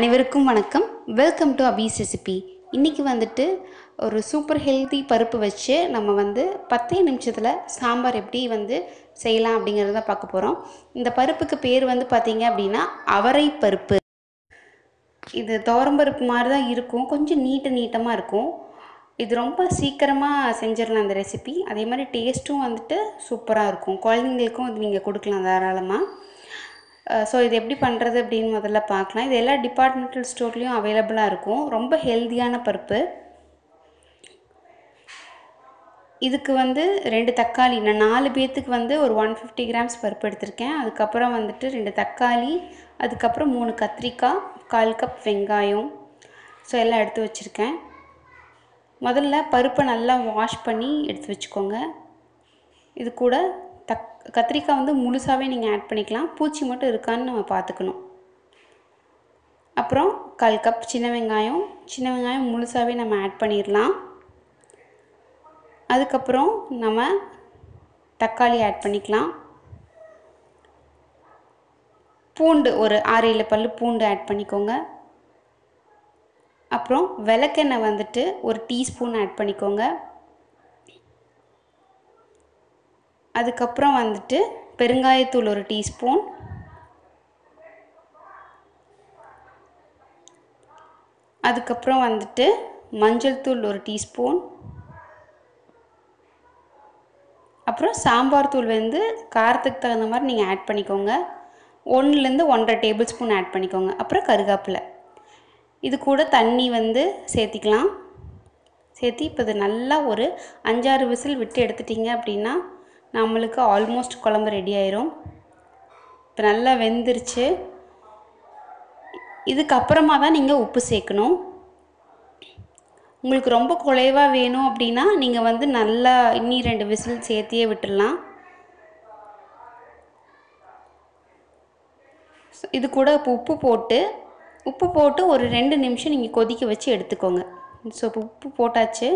அனைவருக்கும் வணக்கம். Welcome to Abi's recipe. இன்றைக்கி வந்துட்டு ஒரு சூப்பர் ஹெல்த்தி பருப்பு வச்சு நம்ம 10 நிமிஷத்தில் சாம்பார் எப்படி செய்யலாம் அப்படிங்கிறத பார்க்க போகிறோம். இந்த பருப்புக்கு பேர் பார்த்தீங்க அப்படின்னா அவரை பருப்பு. இது துவரம்பருப்பு மாதிரி தான் இருக்கும், கொஞ்சம் நீட்டமாக இருக்கும். இது ரொம்ப சீக்கிரமாக செஞ்சிடலாம் இந்த ரெசிபி. அதே மாதிரி டேஸ்ட்டும் சூப்பராக இருக்கும். குழந்தைங்களுக்கும் இது நீங்கள் கொடுக்கலாம் தாராளமாக. ஸோ இது எப்படி பண்ணுறது அப்படின்னு முதல்ல பார்க்கலாம். இது எல்லா டிபார்ட்மெண்டல் ஸ்டோர்லேயும் அவைலபிளாக இருக்கும். ரொம்ப ஹெல்த்தியான பருப்பு. இதுக்கு 2 தக்காளி, நான் 4 பேர்த்துக்கு ஒரு 150 கிராம்ஸ் பருப்பு எடுத்திருக்கேன். அதுக்கப்புறம் 2 தக்காளி, அதுக்கப்புறம் 3 கத்திரிக்காய், 1/4 கப் வெங்காயம். ஸோ எல்லாம் எடுத்து வச்சுருக்கேன். முதல்ல பருப்பை நல்லா வாஷ் பண்ணி எடுத்து வச்சுக்கோங்க. இது கூட கத்திரிக்காய் முழுசாகவே நீங்கள் ஆட் பண்ணிக்கலாம். பூச்சி மட்டும் இருக்கான்னு நம்ம பார்த்துக்கணும். அப்புறம் 1/4 கப் சின்ன வெங்காயம் முழுசாகவே நம்ம ஆட் பண்ணிடலாம். அதுக்கப்புறம் நம்ம தக்காளி ஆட் பண்ணிக்கலாம். பூண்டு ஒரு 6-7 பல் பூண்டு ஆட் பண்ணிக்கோங்க. அப்புறம் விளக்கெண்ணெய் ஒரு டீஸ்பூன் ஆட் பண்ணிக்கோங்க. அதுக்கப்புறம் பெருங்காயத்தூள் ஒரு டீஸ்பூன், அதுக்கப்புறம் மஞ்சள் தூள் ஒரு டீஸ்பூன், அப்புறம் சாம்பார் தூள் காரத்துக்கு தகுந்த மாதிரி நீங்கள் ஆட் பண்ணிக்கோங்க. 1லேருந்து 1.5 டேபிள் ஸ்பூன் ஆட் பண்ணிக்கோங்க. அப்புறம் கருவேப்பிலை. இது கூட தண்ணி சேர்த்திக்கலாம். சேர்த்தி இப்போ இது நல்லா ஒரு 5-6 விசில் விட்டு எடுத்துட்டிங்க அப்படின்னா நம்மளுக்கு ஆல்மோஸ்ட் குழம்பு ரெடி ஆயிரும். இப்போ நல்லா வெந்துருச்சு. இதுக்கப்புறமா தான் நீங்கள் உப்பு சேர்க்கணும். உங்களுக்கு ரொம்ப குழைவாக வேணும் அப்படின்னா நீங்கள் நல்லா இன்னி 2 விசில் சேர்த்தியே விட்டுடலாம். இது கூட இப்போ உப்பு போட்டு ஒரு 2 நிமிஷம் நீங்கள் கொதிக்க வச்சு எடுத்துக்கோங்க. ஸோ இப்போ உப்பு போட்டாச்சு,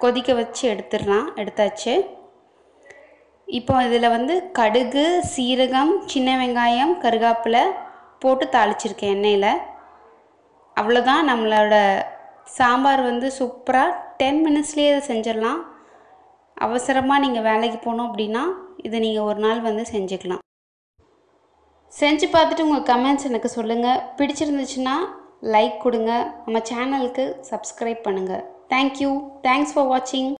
கொதிக்க வச்சு எடுத்தாச்சு. இப்போ இதில் கடுகு, சீரகம், சின்ன வெங்காயம், கருவேப்பிலை போட்டு தாளிச்சிருக்கேன் எண்ணெயில். அவ்வளோதான், நம்மளோட சாம்பார் சூப்பராக 10 மினிட்ஸ்லேயே இதை செஞ்சிடலாம். அவசரமாக நீங்கள் வேலைக்கு போகணும் அப்படின்னா இதை நீங்கள் ஒரு நாள் செஞ்சுக்கலாம். செஞ்சு பார்த்துட்டு உங்கள் கமெண்ட்ஸ் எனக்கு சொல்லுங்கள். பிடிச்சிருந்துச்சுன்னா லைக் கொடுங்க. நம்ம சேனலுக்கு சப்ஸ்கிரைப் பண்ணுங்கள். தேங்க்யூ. தேங்க்ஸ் ஃபார் வாட்சிங்.